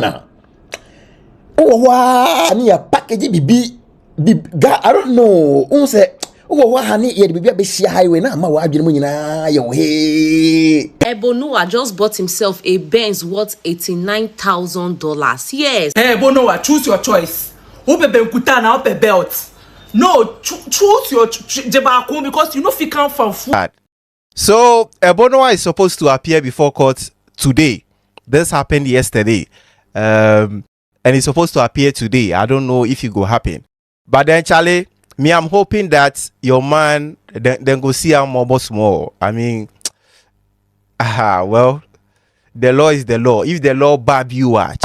Ghana. Oh, wow, near package bibi. I don't know. Who said, oh, what honey, yet be a highway now. My wife, you hey. Ebonoa just bought himself a Benz worth $89,000. Yes. Hey, Ebonoa, choose your choice. Ope Benkutana, ope belt. No, choose your Jebako because you know if you come from food. So, Ebonoa is supposed to appear before court today. This happened yesterday. And it's supposed to appear today. I don't know if it will happen. But then, Charlie, me, I'm hoping that your man then go see him more. I mean, well, the law is the law. If the law bab you out.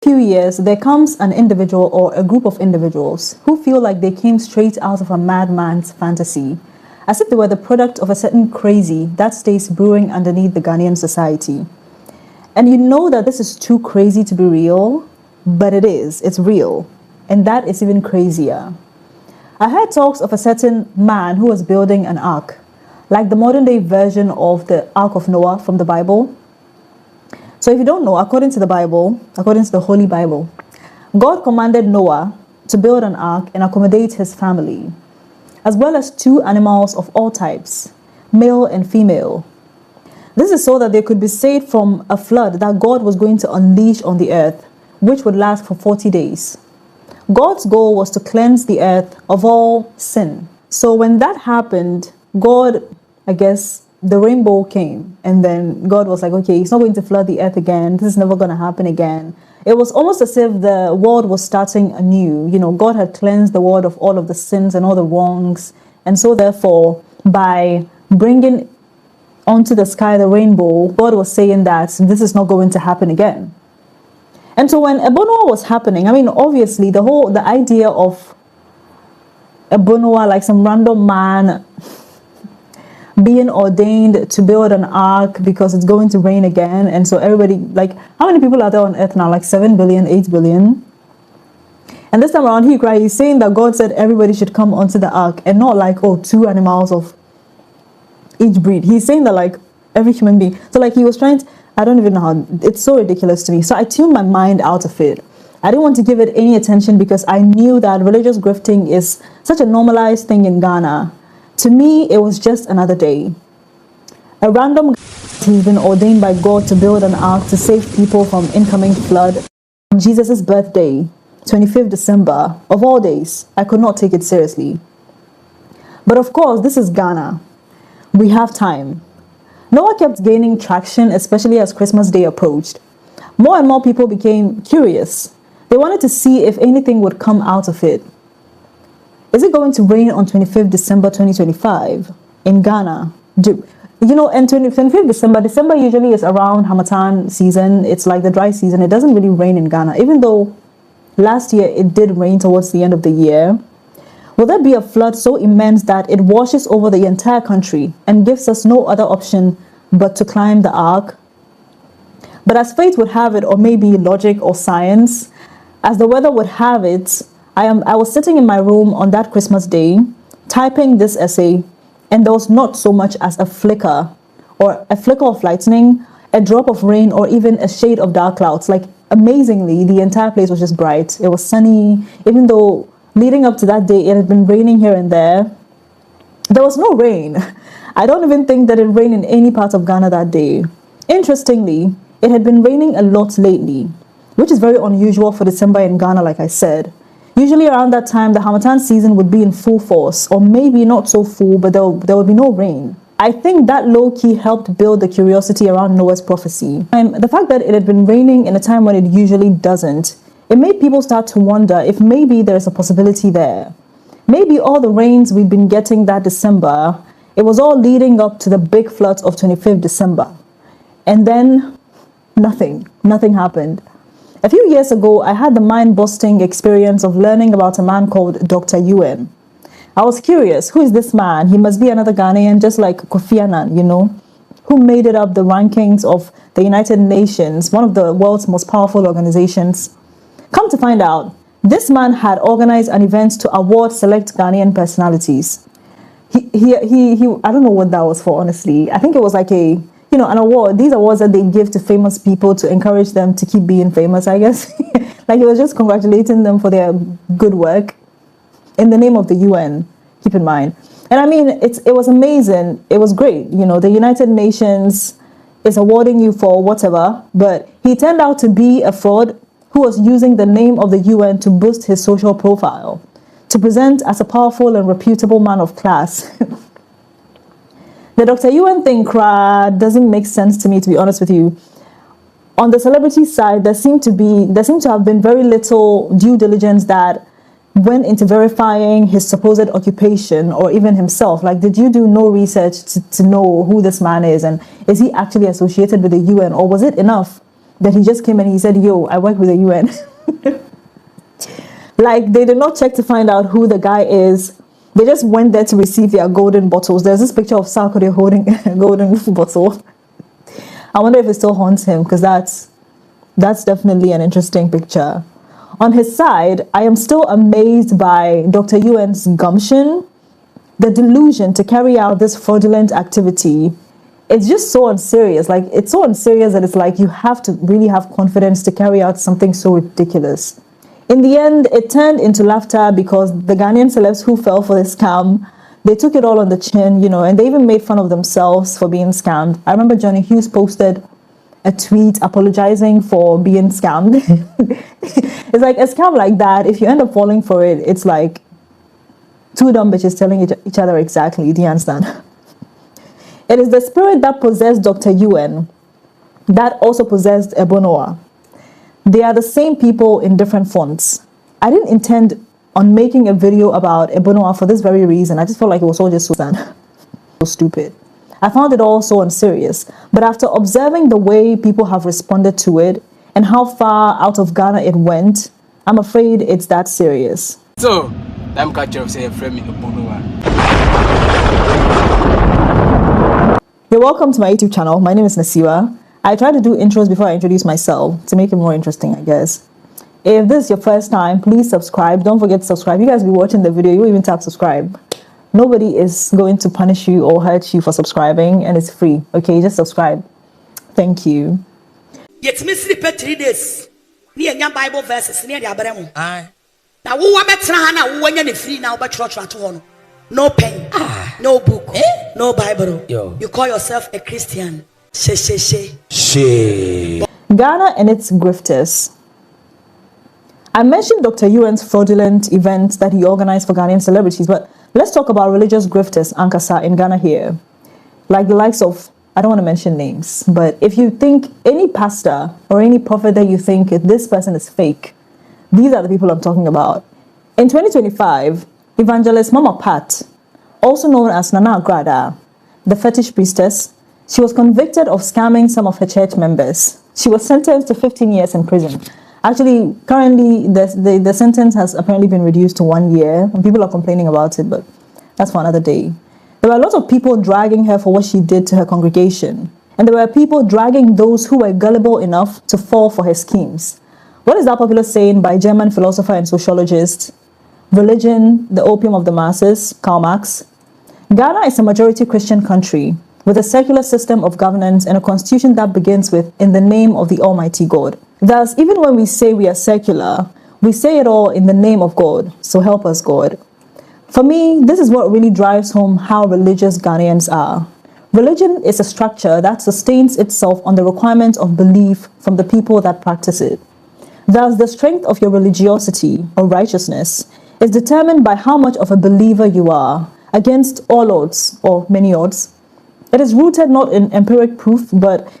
Few years, there comes an individual or a group of individuals who feel like they came straight out of a madman's fantasy, as if they were the product of a certain crazy that stays brewing underneath the Ghanaian society. And you know that this is too crazy to be real, but it is. It's real. And that is even crazier. I heard talks of a certain man who was building an ark, like the modern day version of the Ark of Noah from the Bible. So if you don't know, according to the Bible, according to the Holy Bible, God commanded Noah to build an ark and accommodate his family, as well as 2 animals of all types, male and female. This is so that they could be saved from a flood that God was going to unleash on the earth, which would last for 40 days. God's goal was to cleanse the earth of all sin. So when that happened, God, I guess, the rainbow came, and then God was like, okay, he's not going to flood the earth again. This is never going to happen again. It was almost as if the world was starting anew. You know, God had cleansed the world of all of the sins and all the wrongs. And so therefore, by bringing onto the sky the rainbow, God was saying that this is not going to happen again. And so when Ebonoa was happening, I mean, obviously the idea of Ebonoa, like some random man being ordained to build an ark because it's going to rain again. And so everybody, like, how many people are there on earth now? Like 7 billion, 8 billion. And this time around, he's saying that God said everybody should come onto the ark, and not like, 2 animals of each breed. He's saying that like every human being. So like he was trying to, I don't even know how, it's so ridiculous to me. So I tuned my mind out of it. I didn't want to give it any attention because I knew that religious grifting is such a normalized thing in Ghana. To me, it was just another day. A random who's been ordained by God to build an ark to save people from incoming flood on Jesus' birthday, 25th December, of all days. I could not take it seriously. But of course, this is Ghana. We have time. Noah kept gaining traction, especially as Christmas Day approached. More and more people became curious. They wanted to see if anything would come out of it. Is it going to rain on 25th December 2025 in Ghana? And 25th December usually is around Hamatan season. It's like the dry season. It doesn't really rain in Ghana, even though last year it did rain towards the end of the year. Will there be a flood so immense that it washes over the entire country and gives us no other option but to climb the ark? But as fate would have it, or maybe logic or science, as the weather would have it, I was sitting in my room on that Christmas day, typing this essay, and there was not so much as a flicker of lightning, a drop of rain, or even a shade of dark clouds. Like, amazingly, the entire place was just bright. It was sunny, even though leading up to that day, it had been raining here and there. There was no rain. I don't even think that it rained in any part of Ghana that day. Interestingly, it had been raining a lot lately, which is very unusual for December in Ghana, like I said. Usually around that time, the Hamatan season would be in full force, or maybe not so full, but there would be no rain. I think that low-key helped build the curiosity around Noah's prophecy. And the fact that it had been raining in a time when it usually doesn't, it made people start to wonder if maybe there's a possibility there. Maybe all the rains we've been getting that December, it was all leading up to the big floods of 25th December. And then nothing happened. A few years ago, I had the mind-busting experience of learning about a man called Dr. UN. I was curious, who is this man? He must be another Ghanaian, just like Kofi Annan, who made it up the rankings of the United Nations, one of the world's most powerful organizations. Come to find out, This man had organized an event to award select Ghanaian personalities. He I don't know what that was for, honestly. I think it was like an award. These awards that they give to famous people to encourage them to keep being famous, I guess. Like, he was just congratulating them for their good work in the name of the UN, keep in mind. And I mean, it was amazing. It was great. The United Nations is awarding you for whatever, but he turned out to be a fraud who was using the name of the UN to boost his social profile, to present as a powerful and reputable man of class. The Dr. UN thing doesn't make sense to me, to be honest with you. On the celebrity side, there seemed to have been very little due diligence that went into verifying his supposed occupation or even himself. Like, did you do no research to know who this man is, and is he actually associated with the UN, or was it enough that he just came and he said, yo, I work with the UN? Like, they did not check to find out who the guy is. They just went there to receive their golden bottles. There's this picture of Sarkodie holding a golden bottle. I wonder if it still haunts him, because that's definitely an interesting picture. On his side, I am still amazed by Dr. UN's gumption, the delusion to carry out this fraudulent activity. It's just so unserious. Like, it's so unserious that it's like you have to really have confidence to carry out something so ridiculous. In the end, it turned into laughter because the Ghanaian celebs who fell for this scam, they took it all on the chin, and they even made fun of themselves for being scammed. I remember Johnny Hughes posted a tweet apologizing for being scammed. It's like a scam like that, if you end up falling for it, it's like two dumb bitches telling each other exactly. Do you understand? It is the spirit that possessed Dr. UN that also possessed Ebonoa. They are the same people in different fonts. I didn't intend on making a video about Ebonoa for this very reason. I just felt like it was all just so stupid. I found it all so unserious. But after observing the way people have responded to it and how far out of Ghana it went, I'm afraid it's that serious. So, I'm catching up saying friend me Ebonoa. You're welcome to my YouTube channel. My name is Nasiwa. I try to do intros before I introduce myself to make it more interesting, I guess. If this is your first time, please subscribe. Don't forget to subscribe. You guys be watching the video, you won't even tap subscribe. Nobody is going to punish you or hurt you for subscribing, and it's free. Okay, just subscribe. Thank you. Yet me sleep 3 days. Near your Bible verses near the Abraham. Aye. Now who are better than when you're free now, but church at home. No pen, no book, no Bible. Yo. You call yourself a Christian. She. Ghana and its grifters. I mentioned Dr. UN's fraudulent event that he organized for Ghanaian celebrities, but let's talk about religious grifters, Ankasa, in Ghana here. Like the likes of, I don't want to mention names, but if you think any pastor or any prophet that you think this person is fake, these are the people I'm talking about. In 2025, evangelist Mama Pat, also known as Nana Agrada, the fetish priestess, she was convicted of scamming some of her church members. She was sentenced to 15 years in prison. Actually, currently, the sentence has apparently been reduced to 1 year, and people are complaining about it, but that's for another day. There were a lot of people dragging her for what she did to her congregation, and there were people dragging those who were gullible enough to fall for her schemes. What is that popular saying by German philosopher and sociologist? Religion, the opium of the masses, Karl Marx. Ghana is a majority Christian country with a secular system of governance and a constitution that begins with, in the name of the Almighty God. Thus, even when we say we are secular, we say it all in the name of God, so help us God. For me, this is what really drives home how religious Ghanaians are. Religion is a structure that sustains itself on the requirement of belief from the people that practice it. Thus, the strength of your religiosity or righteousness is determined by how much of a believer you are, against all odds, or many odds. It is rooted not in empiric proof, but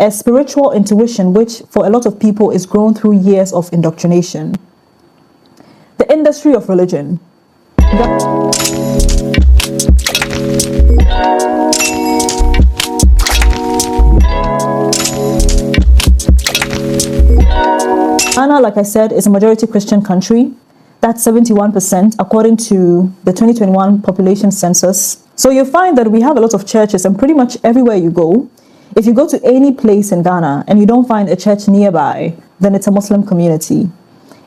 a spiritual intuition which, for a lot of people, is grown through years of indoctrination. The industry of religion. Ghana, like I said, is a majority Christian country. That's 71% according to the 2021 population census. So you'll find that we have a lot of churches, and pretty much everywhere you go, if you go to any place in Ghana and you don't find a church nearby, then it's a Muslim community.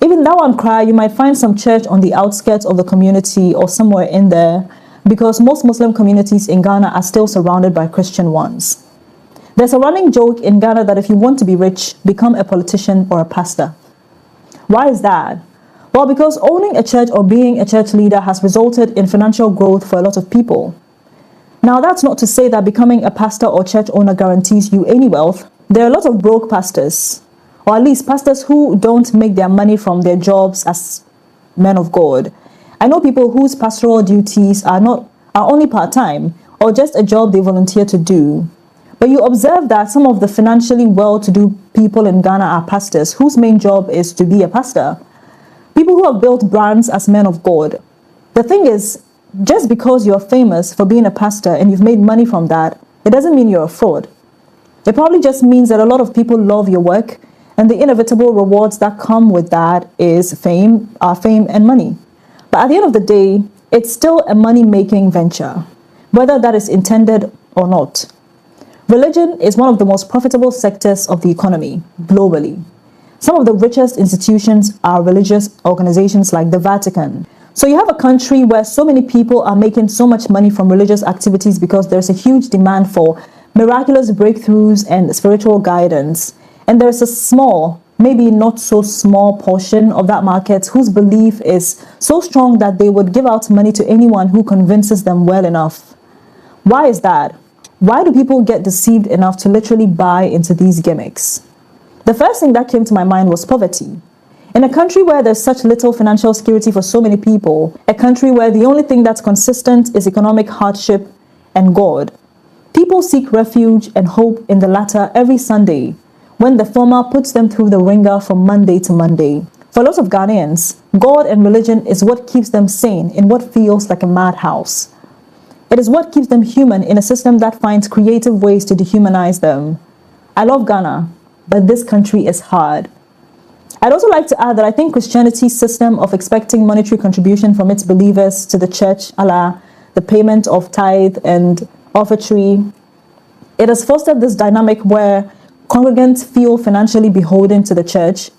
Even that one cry, you might find some church on the outskirts of the community or somewhere in there, because most Muslim communities in Ghana are still surrounded by Christian ones. There's a running joke in Ghana that if you want to be rich, become a politician or a pastor. Why is that? Well, because owning a church or being a church leader has resulted in financial growth for a lot of people. Now, that's not to say that becoming a pastor or church owner guarantees you any wealth. There are a lot of broke pastors, or at least pastors who don't make their money from their jobs as men of God. I know people whose pastoral duties are only part-time or just a job they volunteer to do. But you observe that some of the financially well-to-do people in Ghana are pastors whose main job is to be a pastor. People who have built brands as men of God. The thing is, just because you're famous for being a pastor and you've made money from that, it doesn't mean you're a fraud. It probably just means that a lot of people love your work, and the inevitable rewards that come with that is fame and money. But at the end of the day, it's still a money-making venture, whether that is intended or not. Religion is one of the most profitable sectors of the economy globally. Some of the richest institutions are religious organizations like the Vatican. So you have a country where so many people are making so much money from religious activities because there's a huge demand for miraculous breakthroughs and spiritual guidance. And there's a small, maybe not so small portion of that market whose belief is so strong that they would give out money to anyone who convinces them well enough. Why is that? Why do people get deceived enough to literally buy into these gimmicks? The first thing that came to my mind was poverty. In a country where there's such little financial security for so many people, a country where the only thing that's consistent is economic hardship and God, people seek refuge and hope in the latter every Sunday, when the former puts them through the ringer from Monday to Monday. For lots of Ghanaians, God and religion is what keeps them sane in what feels like a madhouse. It is what keeps them human in a system that finds creative ways to dehumanize them. I love Ghana, but this country is hard. I'd also like to add that I think Christianity's system of expecting monetary contribution from its believers to the church, a la the payment of tithe and offertory, it has fostered this dynamic where congregants feel financially beholden to the church.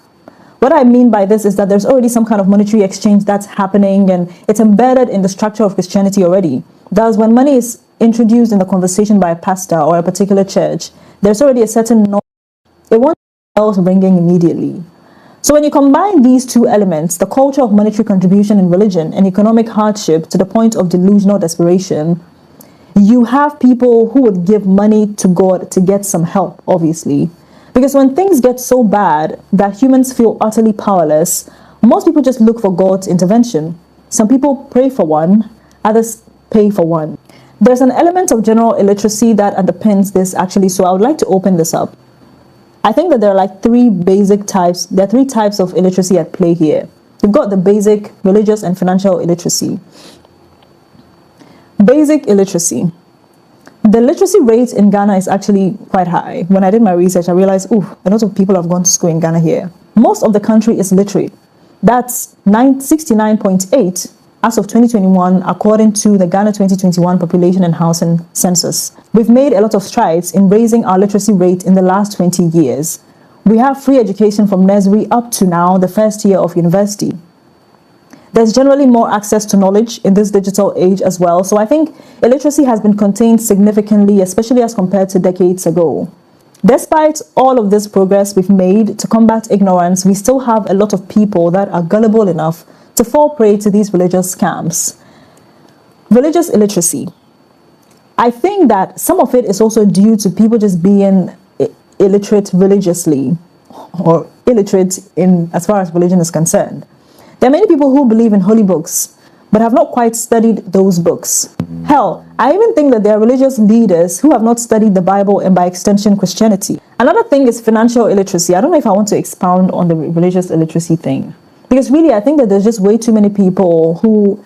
What I mean by this is that there's already some kind of monetary exchange that's happening, and it's embedded in the structure of Christianity already. Thus, when money is introduced in the conversation by a pastor or a particular church, there's already a certain norm. It wants bells ringing immediately. So when you combine these two elements, the culture of monetary contribution in religion and economic hardship to the point of delusional desperation, you have people who would give money to God to get some help, obviously. Because when things get so bad that humans feel utterly powerless, most people just look for God's intervention. Some people pray for one, others pay for one. There's an element of general illiteracy that underpins this actually, so I would like to open this up. I think that there are like three types of illiteracy at play here. You've got the basic religious and financial illiteracy. Basic illiteracy. The literacy rate in Ghana is actually quite high. When I did my research, I realized, a lot of people have gone to school in Ghana here. Most of the country is literate. That's 69.8 as of 2021, according to the Ghana 2021 Population and Housing Census. We've made a lot of strides in raising our literacy rate in the last 20 years. We have free education from nursery up to now, the first year of university. There's generally more access to knowledge in this digital age as well. So I think illiteracy has been contained significantly, especially as compared to decades ago. Despite all of this progress we've made to combat ignorance, we still have a lot of people that are gullible enough to fall prey to these religious scams. Religious illiteracy. I think that some of it is also due to people just being illiterate religiously, or illiterate in as far as religion is concerned. There are many people who believe in holy books, but have not quite studied those books. Hell, I even think that there are religious leaders who have not studied the Bible and by extension Christianity. Another thing is financial illiteracy. I don't know if I want to expound on the religious illiteracy thing. Because really, I think that there's just way too many people who,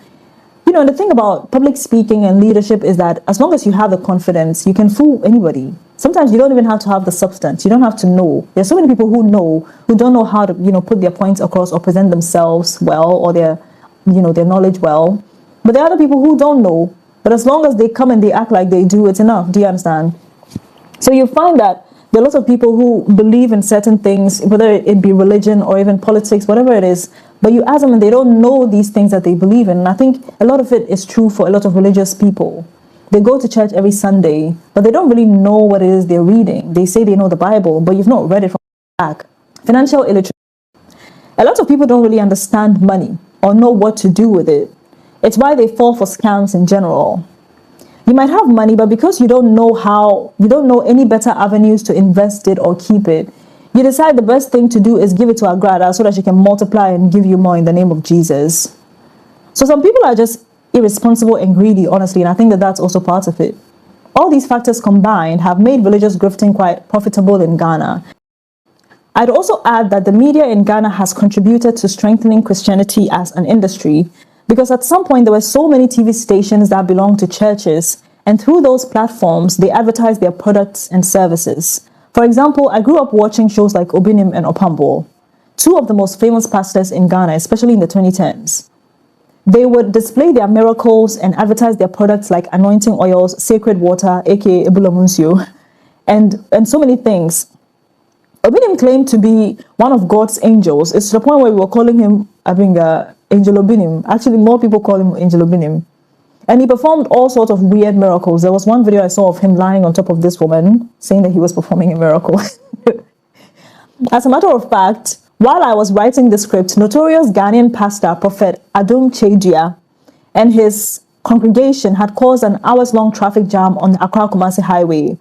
the thing about public speaking and leadership is that as long as you have the confidence, you can fool anybody. Sometimes you don't even have to have the substance. You don't have to know. There's so many people who don't know how to, put their points across or present themselves well, or their knowledge well. But there are other people who don't know. But as long as they come and they act like they do, it's enough. Do you understand? So you find that There are lots of people who believe in certain things, whether it be religion or even politics, whatever it is, but you ask them and they don't know these things that they believe in. And I think a lot of it is true for a lot of religious people. They go to church every Sunday, but they don't really know what it is they're reading. They say they know the Bible, but you've not read it from the back. Financial illiteracy. A lot of people don't really understand money or know what to do with it. It's why they fall for scams in general. You might have money, but because you don't know any better avenues to invest it or keep it, you decide the best thing to do is give it to Agrada so that she can multiply and give you more in the name of Jesus. So some people are just irresponsible and greedy, honestly, and I think that that's also part of it. All these factors combined have made religious grifting quite profitable in Ghana. I'd also add that the media in Ghana has contributed to strengthening Christianity as an industry, because at some point there were so many TV stations that belonged to churches, and through those platforms they advertised their products and services. For example, I grew up watching shows like Obinim and Opambo, two of the most famous pastors in Ghana, especially in the 2010s. They would display their miracles and advertise their products like anointing oils, sacred water, aka Ebulamunsio, and so many things. Obinim claimed to be one of God's angels. It's to the point where we were calling him, Angel Obinim. Actually, more people call him Angel Obinim. And he performed all sorts of weird miracles. There was one video I saw of him lying on top of this woman, saying that he was performing a miracle. As a matter of fact, while I was writing the script, notorious Ghanaian pastor, Prophet Adum Chedia, and his congregation had caused an hours-long traffic jam on the Accra-Kumasi highway.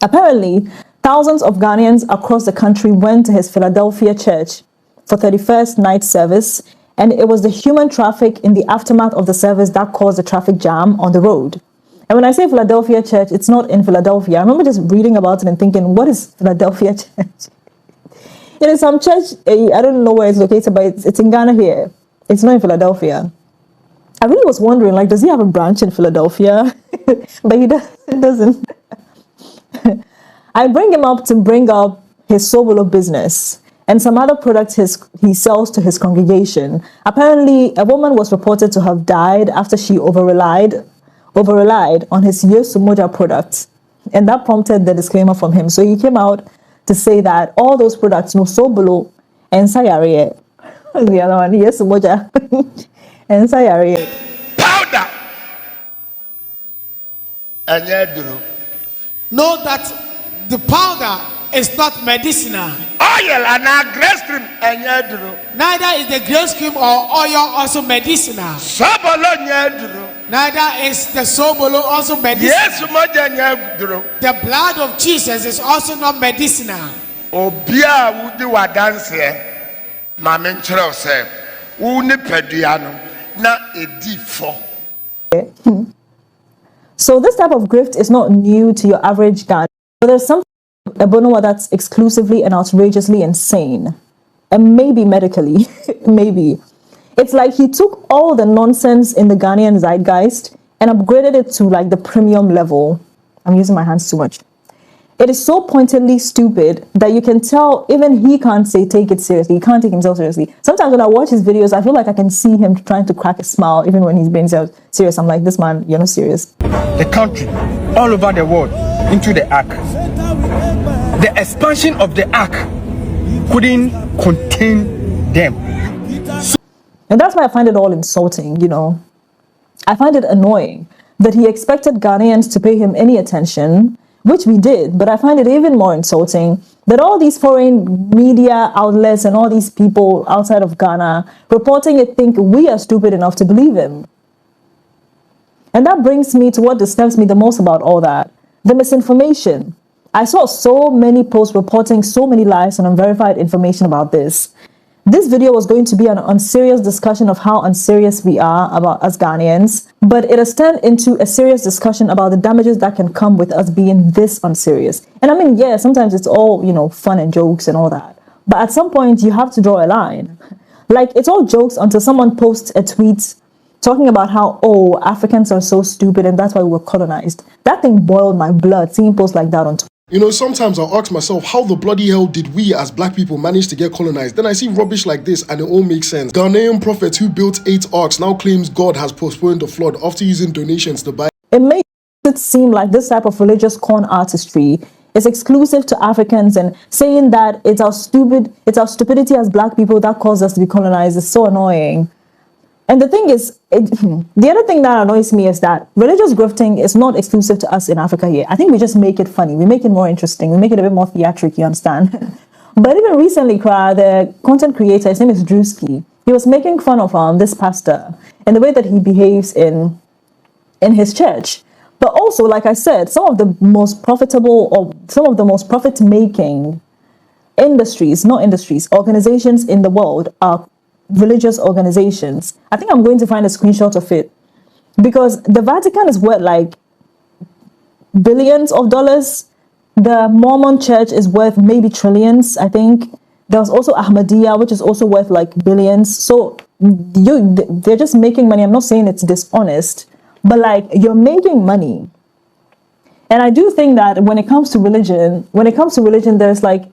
Apparently, thousands of Ghanaians across the country went to his Philadelphia church for 31st night service, and it was the human traffic in the aftermath of the service that caused the traffic jam on the road. And when I say Philadelphia church, it's not in Philadelphia. I remember just reading about it and thinking, what is Philadelphia church? It is some church, I don't know where it's located, but it's in Ghana here. It's not in Philadelphia. I really was wondering, like, does he have a branch in Philadelphia? But he doesn't. I bring him up to bring up his Sobolo business and some other products he sells to his congregation. Apparently, a woman was reported to have died after she over-relied on his Yesumoja products. And that prompted the disclaimer from him. So he came out to say that all those products, no Sobolo and Sayare, the other one, Yesumoja and Sayare. Powder! And know that the powder is not medicinal. Oil and a grace cream and neither is the grace cream or oil also medicinal. Neither is the sobolo also medicinal. Yes, the blood of Jesus is also not medicinal. Obia would do a dance here. My mentor said, Uni Pediano, not a D4. So this type of grift is not new to your average Ghanaian. But there's something about Ebonowa that's exclusively and outrageously insane. And maybe medically. Maybe. It's like he took all the nonsense in the Ghanaian zeitgeist and upgraded it to like the premium level. I'm using my hands too much. It is so pointedly stupid that you can tell even he can't take it seriously. He can't take himself seriously. Sometimes when I watch his videos, I feel like I can see him trying to crack a smile even when he's being serious. I'm like, this man, you're not serious. The country, all over the world, into the ark. The expansion of the ark couldn't contain them. And that's why I find it all insulting, you know. I find it annoying that he expected Ghanaians to pay him any attention, which we did, but I find it even more insulting that all these foreign media outlets and all these people outside of Ghana reporting it think we are stupid enough to believe him. And that brings me to what disturbs me the most about all that, the misinformation. I saw so many posts reporting so many lies and unverified information about this. This video was going to be an unserious discussion of how unserious we are about as Ghanaians, but it has turned into a serious discussion about the damages that can come with us being this unserious. And I mean, yeah, sometimes it's all, you know, fun and jokes and all that. But at some point, you have to draw a line. Like, it's all jokes until someone posts a tweet talking about how, oh, Africans are so stupid and that's why we were colonized. That thing boiled my blood, seeing posts like that on Twitter. You know, sometimes I'll ask myself, how the bloody hell did we as black people manage to get colonized? Then I see rubbish like this and it all makes sense. Ghanaian prophet who built 8 arks now claims God has postponed the flood after using donations to buy. It makes it seem like this type of religious con artistry is exclusive to Africans, and saying that it's our stupidity as black people that caused us to be colonized is so annoying. And the thing is, the other thing that annoys me is that religious grifting is not exclusive to us in Africa here. I think we just make it funny. We make it more interesting. We make it a bit more theatric, you understand? But even recently, the content creator, his name is Drewski, he was making fun of this pastor and the way that he behaves in his church. But also, like I said, some of the most profitable or some of the most profit-making organizations in the world are religious organizations. I think I'm going to find a screenshot of it, because the Vatican is worth like billions of dollars. The Mormon church is worth maybe trillions, I think. There's also Ahmadiyya, which is also worth like billions. So they're just making money. I'm not saying it's dishonest, but like, you're making money. And I do think that when it comes to religion, there's like,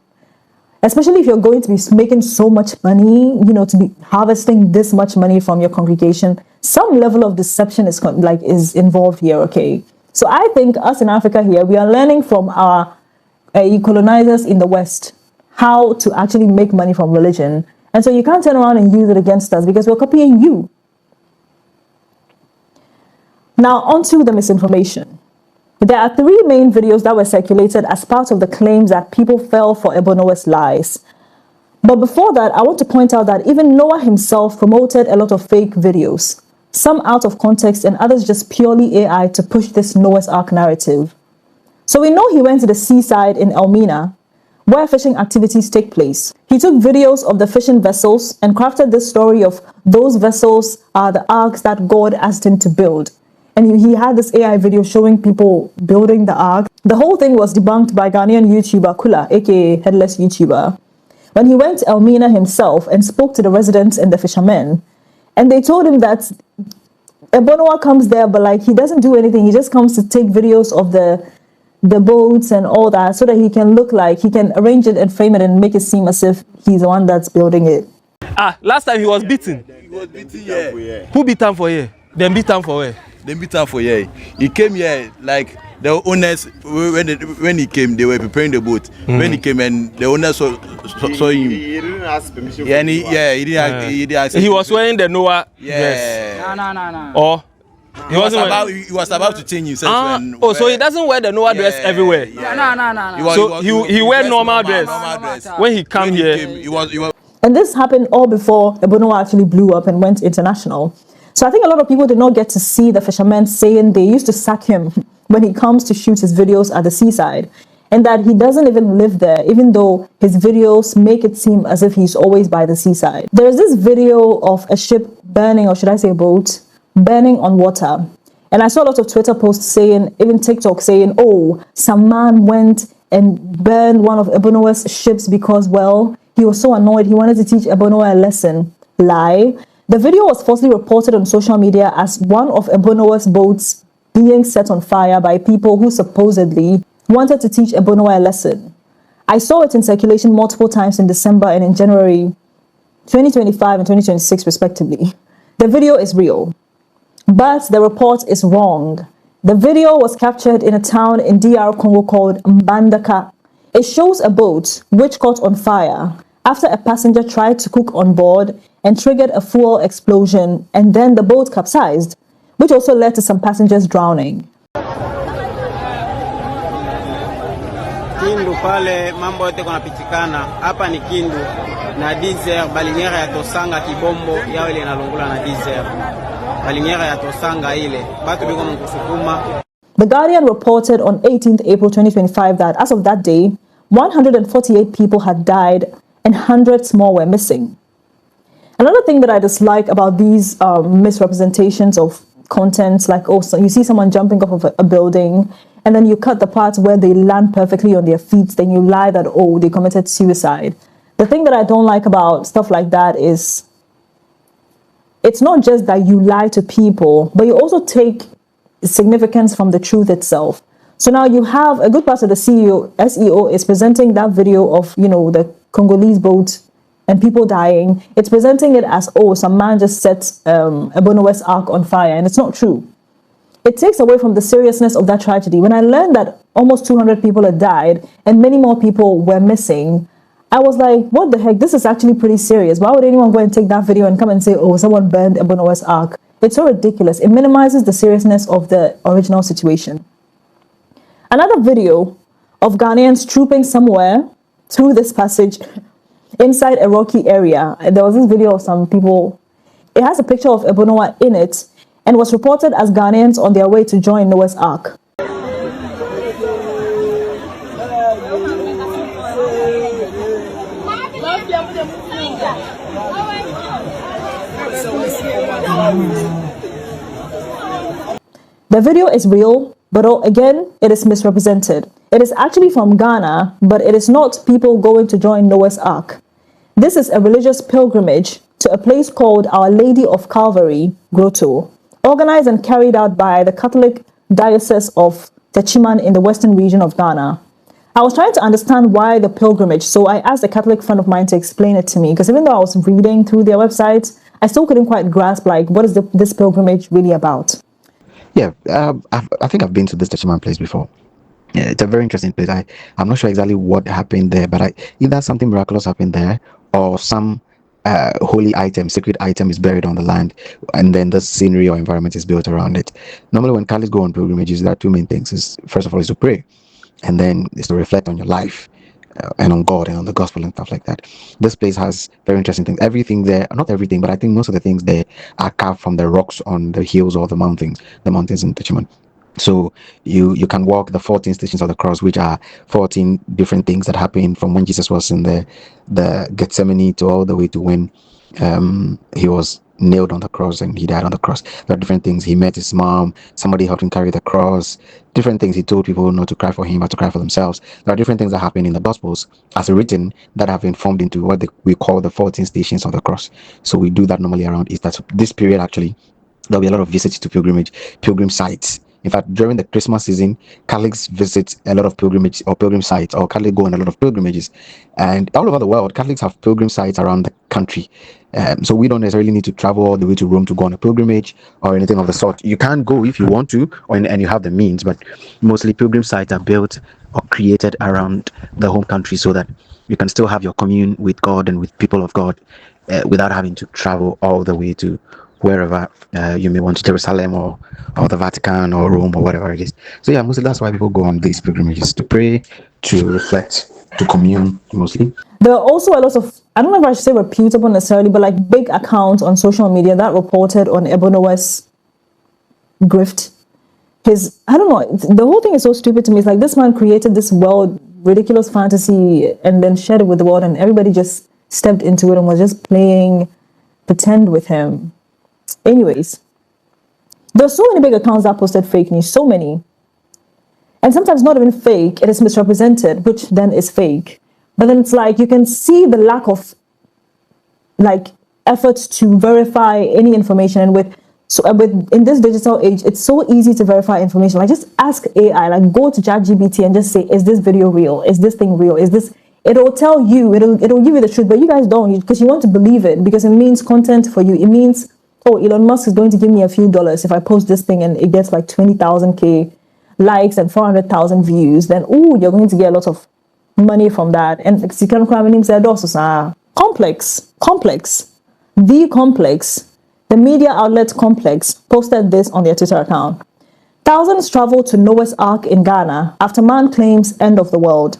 especially if you're going to be making so much money, to be harvesting this much money from your congregation, some level of deception is involved here, okay? So I think us in Africa here, we are learning from our colonizers in the West how to actually make money from religion. And so you can't turn around and use it against us because we're copying you. Now, onto the misinformation. There are 3 main videos that were circulated as part of the claims that people fell for Ebonowa's lies. But before that, I want to point out that even Noah himself promoted a lot of fake videos, some out of context and others just purely AI to push this Noah's Ark narrative. So we know he went to the seaside in Elmina, where fishing activities take place. He took videos of the fishing vessels and crafted this story of those vessels are the arks that God asked him to build. And he had this AI video showing people building the ark. The whole thing was debunked by Ghanaian YouTuber Kula, aka Headless YouTuber, when he went to Elmina himself and spoke to the residents and the fishermen. And they told him that Ebonowa comes there, but like, he doesn't do anything. He just comes to take videos of the boats and all that, so that he can look like he can arrange it and frame it and make it seem as if he's the one that's building it. Last time he was beaten. Yeah. Who beat him for here? Then beat him for where? They beat him for here. He came here like the owners when he came, they were preparing the boat. When he came and the owners saw him. He didn't ask permission. Yeah, he didn't ask. He was wearing the Noah dress. No. Or he was about to change himself. So he doesn't wear the Noah dress everywhere. No. So he wear normal dress. When he came here, he was. And this happened all before Ebonowa actually blew up and went international. So I think a lot of people did not get to see the fishermen saying they used to sack him when he comes to shoot his videos at the seaside, and that he doesn't even live there, even though his videos make it seem as if he's always by the seaside. There is this video of a ship burning, or should I say a boat, burning on water. And I saw a lot of Twitter posts saying, even TikTok saying, oh, some man went and burned one of Ebonowa's ships because, well, he was so annoyed. He wanted to teach Ebonowa a lesson. Lie. The video was falsely reported on social media as one of Ebonowa's boats being set on fire by people who supposedly wanted to teach Ebonowa a lesson. I saw it in circulation multiple times in December and in January 2025 and 2026 respectively. The video is real, but the report is wrong. The video was captured in a town in DR Congo called Mbandaka. It shows a boat which caught on fire after a passenger tried to cook on board and triggered a fuel explosion, and then the boat capsized, which also led to some passengers drowning. Kindu pale mambo yote kunapitikana hapa ni Kindu na Dizer baliniere ya Tosanga Kibombo yao ile inalungula na Dizer baliniere ya Tosanga ile batu biko mkusukuma. The Guardian reported on 18th April 2025 that as of that day, 148 people had died and hundreds more were missing. Another thing that I dislike about these misrepresentations of content, like, oh, so you see someone jumping off of a building and then you cut the parts where they land perfectly on their feet, then you lie that, oh, they committed suicide. The thing that I don't like about stuff like that is it's not just that you lie to people, but you also take significance from the truth itself. So now you have a good part of the SEO is presenting that video of, the Congolese boat and people dying. It's presenting it as, oh, some man just set Ebonowa's Ark on fire, and it's not true. it takes away from the seriousness of that tragedy. When I learned that almost 200 people had died and many more people were missing, I was like, what the heck? This is actually pretty serious. Why would anyone go and take that video and come and say, oh, someone burned Ebonowa's ark? It's so ridiculous. It minimizes the seriousness of the original situation. Another video of Ghanaians trooping somewhere through this passage inside a rocky area. There was this video of some people. It has a picture of Ebonowa in it and was reported as Ghanaians on their way to join Noah's Ark. The video is real, but again, it is misrepresented. It is actually from Ghana, but it is not people going to join Noah's Ark. This is a religious pilgrimage to a place called Our Lady of Calvary, Grotto, organized and carried out by the Catholic Diocese of Techiman in the western region of Ghana. I was trying to understand why the pilgrimage, so I asked a Catholic friend of mine to explain it to me, because even though I was reading through their websites, I still couldn't quite grasp, like, what is this pilgrimage really about? Yeah, I think I've been to this Techiman place before. Yeah, it's a very interesting place. I'm not sure exactly what happened there, but either something miraculous happened there or some holy item, sacred item is buried on the land, and then the scenery or environment is built around it. Normally when Catholics go on pilgrimages, there are two main things. First of all is to pray, and then is to reflect on your life and on God and on the gospel and stuff like that. This place has very interesting things. Everything there, not everything, but I think most of the things there are carved from the rocks on the hills or the mountains in Techiman. So you can walk the 14 stations of the cross, which are 14 different things that happened from when Jesus was in the Gethsemane to all the way to when he was nailed on the cross and he died on the cross. There are different things. He met his mom, somebody helped him carry the cross, different things. He told people not to cry for him but to cry for themselves. There are different things that happen in the Gospels as written that have been formed into what we call the 14 stations of the cross. So we do that normally around Easter. So this period actually, there'll be a lot of visits to pilgrim sites. In fact, during the Christmas season, Catholics visit a lot of pilgrim sites, or Catholics go on a lot of pilgrimages. And all over the world, Catholics have pilgrim sites around the country. So we don't necessarily need to travel all the way to Rome to go on a pilgrimage or anything of the sort. You can go if you want to, and you have the means, but mostly pilgrim sites are built or created around the home country so that you can still have your commune with God and with people of God without having to travel all the way to wherever you may want, to Jerusalem or the Vatican or Rome or whatever it is. So yeah, mostly that's why people go on these pilgrimages, to pray, to reflect, to commune mostly. There are also a lot of, I don't know if I should say reputable necessarily, but like big accounts on social media that reported on Ebonowa's grift. I don't know, the whole thing is so stupid to me. It's like this man created this world, ridiculous fantasy, and then shared it with the world, and everybody just stepped into it and was just playing pretend with him. Anyways, there's so many big accounts that posted fake news, so many. And sometimes not even fake, it is misrepresented, which then is fake. But then it's like you can see the lack of like efforts to verify any information. And with in this digital age, it's so easy to verify information. Like just ask AI, like go to ChatGPT and just say, is this video real? Is this thing real? Is this? It'll tell you, it'll give you the truth, but you guys don't, because you want to believe it, because it means content for you. It means, oh, Elon Musk is going to give me a few dollars if I post this thing and it gets like 20,000 likes and 400,000 views, then you're going to get a lot of money from that. And the media outlet Complex posted this on their Twitter account. Thousands traveled to Noah's Ark in Ghana after man claims end of the world.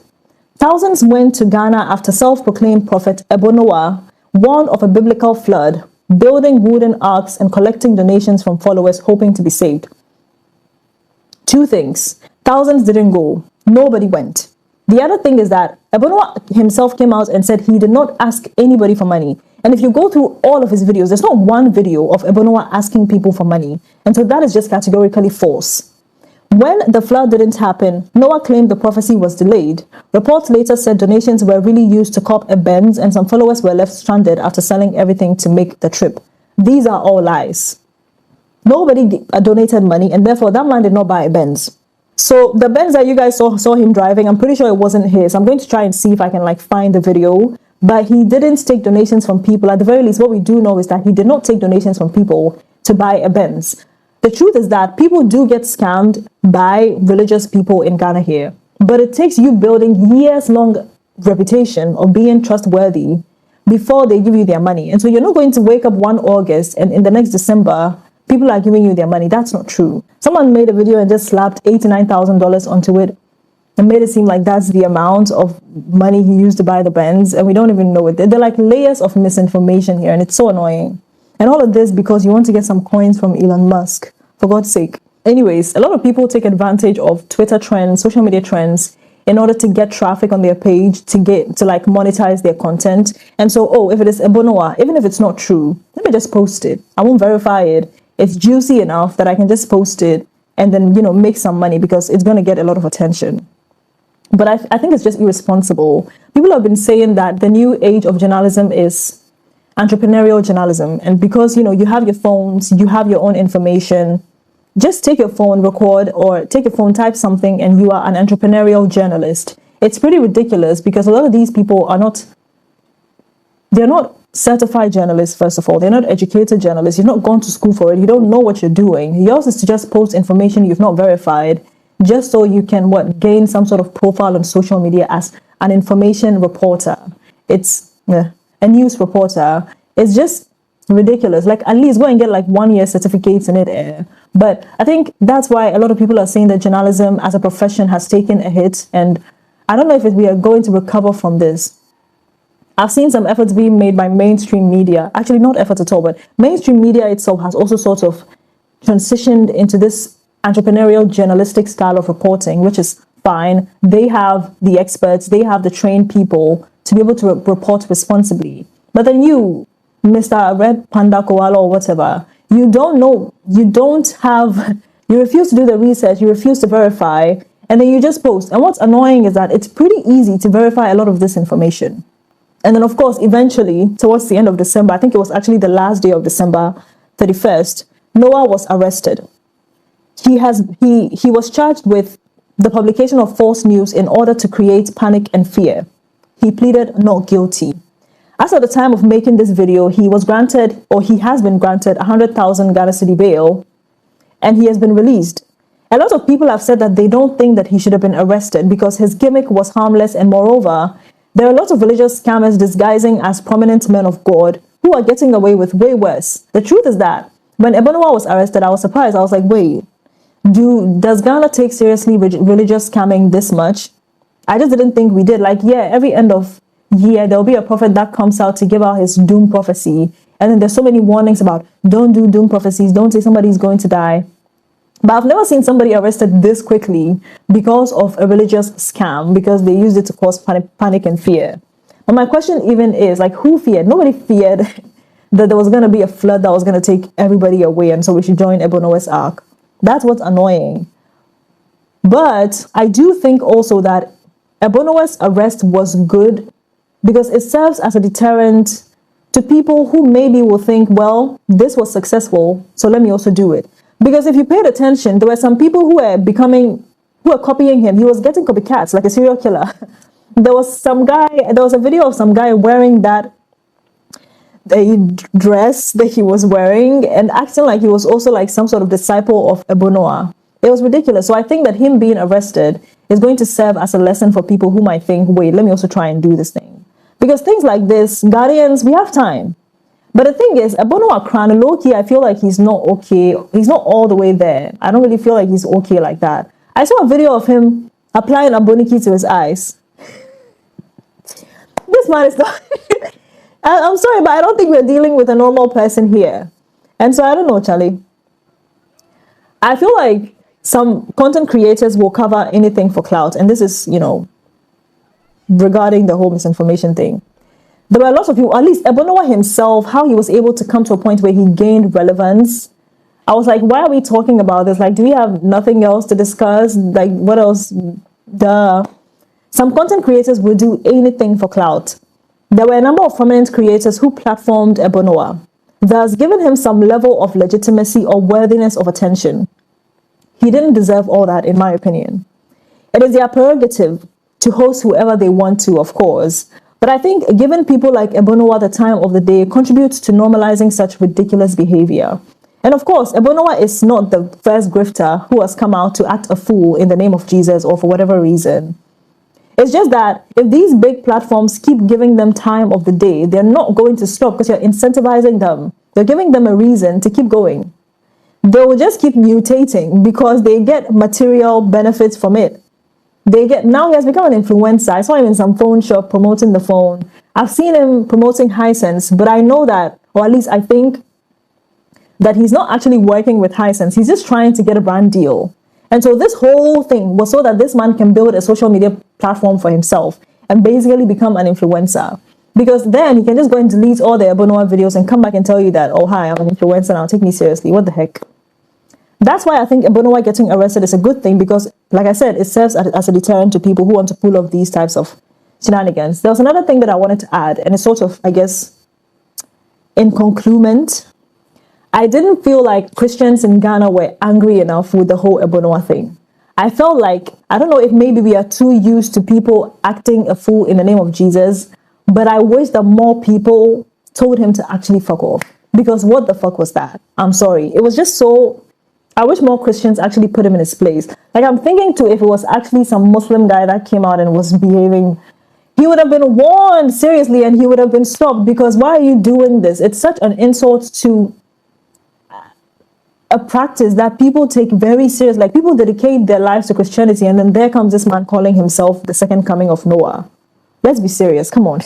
Thousands went to Ghana after self-proclaimed prophet Ebonowa warned of a biblical flood, building wooden arks and collecting donations from followers hoping to be saved. Two things. Thousands didn't go. Nobody went. The other thing is that Ebonowa himself came out and said he did not ask anybody for money. And if you go through all of his videos, there's not one video of Ebonowa asking people for money. And so that is just categorically false. When the flood didn't happen, Noah claimed the prophecy was delayed. Reports later said donations were really used to cop a Benz, and some followers were left stranded after selling everything to make the trip. These are all lies. Nobody donated money, and therefore that man did not buy a Benz. So the Benz that you guys saw him driving, I'm pretty sure it wasn't his. I'm going to try and see if I can find the video. But he didn't take donations from people. At the very least, what we do know is that he did not take donations from people to buy a Benz. The truth is that people do get scammed by religious people in Ghana here, but it takes you building years-long reputation of being trustworthy before they give you their money. And so you're not going to wake up one August and in the next December, people are giving you their money. That's not true. Someone made a video and just slapped $89,000 onto it and made it seem like that's the amount of money he used to buy the Benz, and we don't even know it. They're like layers of misinformation here, and it's so annoying. And all of this because you want to get some coins from Elon Musk, for God's sake. Anyways, a lot of people take advantage of Twitter trends, social media trends, in order to get traffic on their page, to like monetize their content. And so, oh, if it is Ebonoa, even if it's not true, let me just post it. I won't verify it. It's juicy enough that I can just post it and then, make some money because it's going to get a lot of attention. But I think it's just irresponsible. People have been saying that the new age of journalism is entrepreneurial journalism. And because, you have your phones, you have your own information, just take your phone, record, or take your phone, type something, and you are an entrepreneurial journalist. It's pretty ridiculous because a lot of these people they're not certified journalists, first of all. They're not educated journalists. You've not gone to school for it. You don't know what you're doing. Yours is to just post information you've not verified, just so you can gain some sort of profile on social media as an information reporter. It's a news reporter. It's just ridiculous. Like, at least go and get 1 year certificates in it. But I think that's why a lot of people are saying that journalism as a profession has taken a hit, and I don't know if we are going to recover from this. I've seen some efforts being made by mainstream media. Actually, not efforts at all, but mainstream media itself has also sort of transitioned into this entrepreneurial journalistic style of reporting, which is fine. They have the experts, they have the trained people to be able to report responsibly. But then you, Mr. Red Panda Koala or whatever, you don't know, you refuse to do the research, you refuse to verify, and then you just post. And what's annoying is that it's pretty easy to verify a lot of this information. And then, of course, eventually, towards the end of December, I think it was actually the last day of December 31st, Noah was arrested. He was charged with the publication of false news in order to create panic and fear. He pleaded not guilty. As at the time of making this video, he has been granted 100,000 Ghana cedi bail, and he has been released. A lot of people have said that they don't think that he should have been arrested because his gimmick was harmless, and moreover, there are lots of religious scammers disguising as prominent men of God who are getting away with way worse. The truth is that when Ebonoa was arrested, I was surprised. I was like, wait, does Ghana take seriously religious scamming this much? I just didn't think we did. Every end of year, there'll be a prophet that comes out to give out his doom prophecy. And then there's so many warnings about don't do doom prophecies, don't say somebody's going to die. But I've never seen somebody arrested this quickly because of a religious scam, because they used it to cause panic and fear. But my question even is, who feared? Nobody feared that there was going to be a flood that was going to take everybody away, and so we should join Ebonoa's ark. That's what's annoying. But I do think also that Ebonoa's arrest was good because it serves as a deterrent to people who maybe will think, well, this was successful, so let me also do it. Because if you paid attention, there were some people who were copying him. He was getting copycats like a serial killer. There was a video of some guy wearing that dress that he was wearing and acting like he was also some sort of disciple of Ebonoa. It was ridiculous. So I think that him being arrested is going to serve as a lesson for people who might think, wait, let me also try and do this thing. Because things like this, Guardians, we have time. But the thing is, Ebonoa Kran, low-key, I feel like he's not okay. He's not all the way there. I don't really feel like he's okay like that. I saw a video of him applying aboniki to his eyes. This man is not... I'm sorry, but I don't think we're dealing with a normal person here. And so I don't know, Charlie. I feel like some content creators will cover anything for clout. And this is, regarding the whole misinformation thing. There were lots of people, at least Ebonoa himself, how he was able to come to a point where he gained relevance. I was like, why are we talking about this? Do we have nothing else to discuss? What else? Duh. Some content creators will do anything for clout. There were a number of prominent creators who platformed Ebonoa, thus giving him some level of legitimacy or worthiness of attention. He didn't deserve all that, in my opinion. It is their prerogative to host whoever they want to, of course. But I think giving people like Ebonoa the time of the day contributes to normalizing such ridiculous behavior. And of course, Ebonowa is not the first grifter who has come out to act a fool in the name of Jesus or for whatever reason. It's just that if these big platforms keep giving them time of the day, they're not going to stop because you're incentivizing them. They're giving them a reason to keep going. They will just keep mutating because they get material benefits from it. Now he has become an influencer. I saw him in some phone shop promoting the phone. I've seen him promoting Hisense, but I know that, or at least I think that he's not actually working with Hisense. He's just trying to get a brand deal. And so this whole thing was so that this man can build a social media platform for himself and basically become an influencer. Because then he can just go and delete all the Ebonowa videos and come back and tell you that, oh, hi, I'm an influencer now, take me seriously. What the heck? That's why I think Ebonowa getting arrested is a good thing because, like I said, it serves as a deterrent to people who want to pull off these types of shenanigans. There was another thing that I wanted to add, and it's sort of, I guess, in conclument. I didn't feel like Christians in Ghana were angry enough with the whole Ebonowa thing. I felt like, I don't know if maybe we are too used to people acting a fool in the name of Jesus, but I wish that more people told him to actually fuck off. Because what the fuck was that? I'm sorry. It was just so... I wish more Christians actually put him in his place. Like, I'm thinking too, if it was actually some Muslim guy that came out and was behaving, he would have been warned seriously and he would have been stopped because why are you doing this? It's such an insult to a practice that people take very serious. Like, people dedicate their lives to Christianity and then there comes this man calling himself the second coming of Noah. Let's be serious. Come on.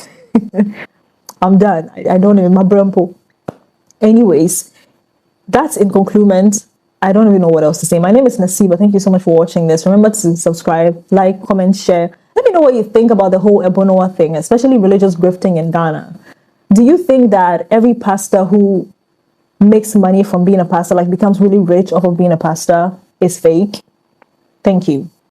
I'm done. I don't even, my brampo. Anyways, that's in conclusion. I don't even know what else to say. My name is Nasiba. Thank you so much for watching this. Remember to subscribe, like, comment, share. Let me know what you think about the whole Ebonowa thing, especially religious grifting in Ghana. Do you think that every pastor who makes money from being a pastor, like becomes really rich off of being a pastor, is fake? Thank you.